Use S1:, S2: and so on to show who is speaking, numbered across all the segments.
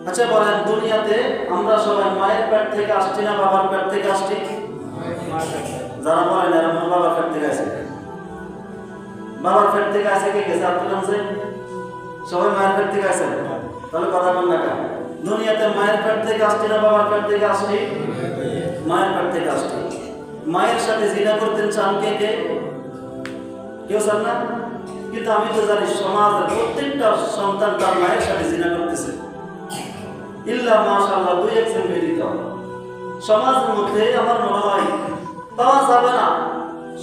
S1: আচ্ছা বলেন, দুনিয়াতে আমরা সবাই মায়ের পেট থেকে আসছি না বাবার পেট থেকে আসছি? যারা বলেন এরা মনে বাবার পেট থেকে আসে। বাবার পেট থেকে আসে কে গেছে? আপনি জানছেন? সবাই মায়ের পেট থেকে আসেন। তাহলে কথা বল না কেন? দুনিয়াতে মায়ের পেট থেকে আসছি না বাবার পেট থেকে আসছি? মায়ের পেট থেকে আসছি। মায়ের সাথে জিনা করতেন চান কে কে? কেউ চান না? কিন্তু আমি তো জানি সমাজের প্রত্যেকটা সন্তান তার মায়ের সাথে জিনা করতেছে। ইল্লা মাশাআল্লাহ দুই একজন ব্যতীত সমাজের মধ্যে আমার মনে হয় পাওয়া যাবে না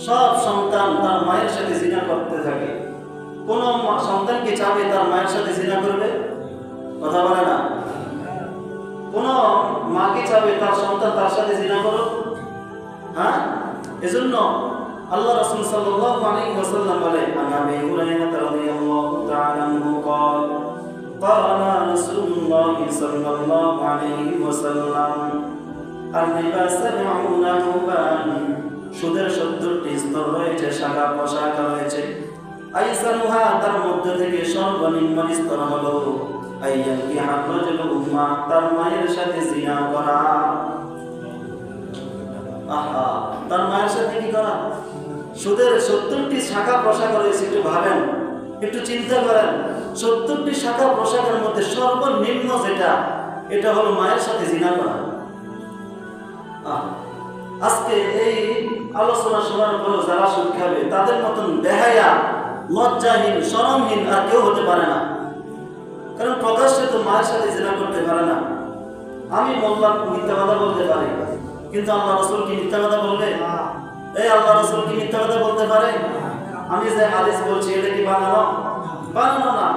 S1: সব সন্তান তার মায়ের সাথে জিনা করতে থাকে। কোন সন্তান কি চাবে তার মায়ের সাথে জিনা করবে? কথা বলে না। কোন মা কি চাবে তার সন্তান তার সাথে জিনা করুক? হ্যাঁ, এজন্য আল্লাহ রাসূল সাল্লাল্লাহু আলাইহি ওয়াসাল্লাম বলে, আন আবি হুরায়রা রাদিয়াল্লাহু তাআলা আনহু قال قال رسول الله صلى الله عليه وسلم الربا 70 حبا সুদের 70টি স্তর রয়েছে, শাখা প্রশাখা রয়েছে। আইসারুহা তার মধ্যে থেকে সর্বনিম্ন স্তর হলো আইয়াকি হারাজুল উম্মা তার মায়ের সাথে জিনা করা। আহা, তার মায়ের সাথে কি করা? সুদের 70টি শাখা প্রশাখা রয়েছে। একটু ভাবেন, একটু চিন্তা করেন, 70টি শাখা প্রশাখার মধ্যে সর্বনিম্ন যেটা, এটা হলো মায়ের সাথে জিনা করা। আজকে এই আলোচনা শোনার পরেও যারা সুদ খাবে তাদের মতন বেহায়া, লজ্জাহীন, শরমহীন আর কেউ হতে পারে না। কারণ প্রকাশ্যে তো মায়ের সাথে জিনা করতে পারে না। আমি মোল্লা মিথ্যা কথা বলতে পারি, কিন্তু আল্লাহ রাসূল কি মিথ্যা কথা বলবে? এই আল্লাহ রাসূল কি মিথ্যা কথা বলতে পারে? আমি যে হাদিস বলছি এটা কি বানানো? বানানো না।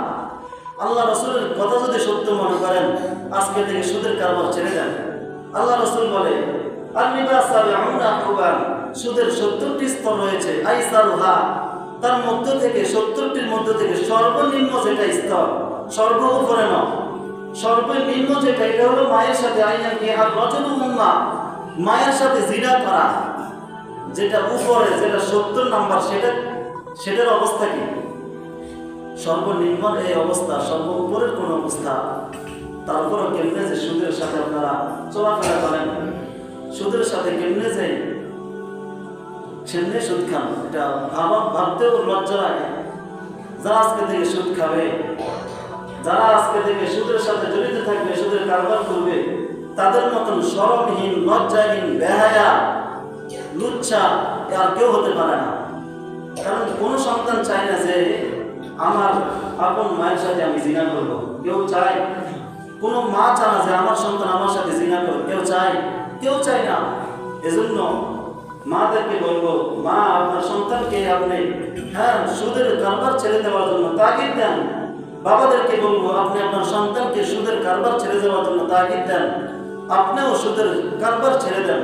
S1: আল্লাহ রাসূলের কথা যদি সত্য মনে করেন, আজকে থেকে সুদের কারবার ছেড়ে দেন। আল্লাহ রাসূল বলে, আর-রিবা 70 হুবান সুদের 70টি স্তর রয়েছে। আইসারুহা তার মধ্য থেকে 70টির মধ্য থেকে সর্বনিম্ন যেটা স্তর, সর্ব উপরে নয়, সর্বনিম্ন যেটা, এটা হলো মায়ের সাথে আইয়াকি হারাজুল উম্মা মায়ের সাথে জিনা করা। যেটা উপরে, যেটা 70 নাম্বার, সেটার অবস্থা কি? সর্বনিম্ন এই অবস্থা, সর্ব উপরের কোন অবস্থা। তারপরও কেমনে যে সুদের সাথে আপনারা চলাফেরা করেন, সুদের সাথে কেমনে যে সেমনে সুদ খান, এটা ভাবতেও লজ্জা লাগে। যারা আজকে থেকে সুদ খাবে, যারা আজকে থেকে সুদের সাথে জড়িত থাকবে, সুদের কারবার করবে, তাদের মতন শরমহীন, লজ্জাহীন, বেহায়া, লুচ্ছা আর কেউ হতে পারে না। কারণ কোন সন্তান চায় না যে আমার আপন মায়ের সাথে আমি জিনা করবো। কেউ চায়? কোন মা চায় না যে আমার সন্তান আমার সাথে জিনা করবে। কেউ চায়? কেউ চায় না। এজন্য মাদেরকে বলবো, মা আপনার সন্তানকে আপনি সুদের কারবার ছেড়ে দেওয়ার জন্য তাগিদ দেন। বাবাদেরকে বলবো, আপনি আপনার সন্তানকে সুদের কারবার ছেড়ে দেওয়ার জন্য তাগিদ দেন। আপনিও সুদের কারবার ছেড়ে দেন।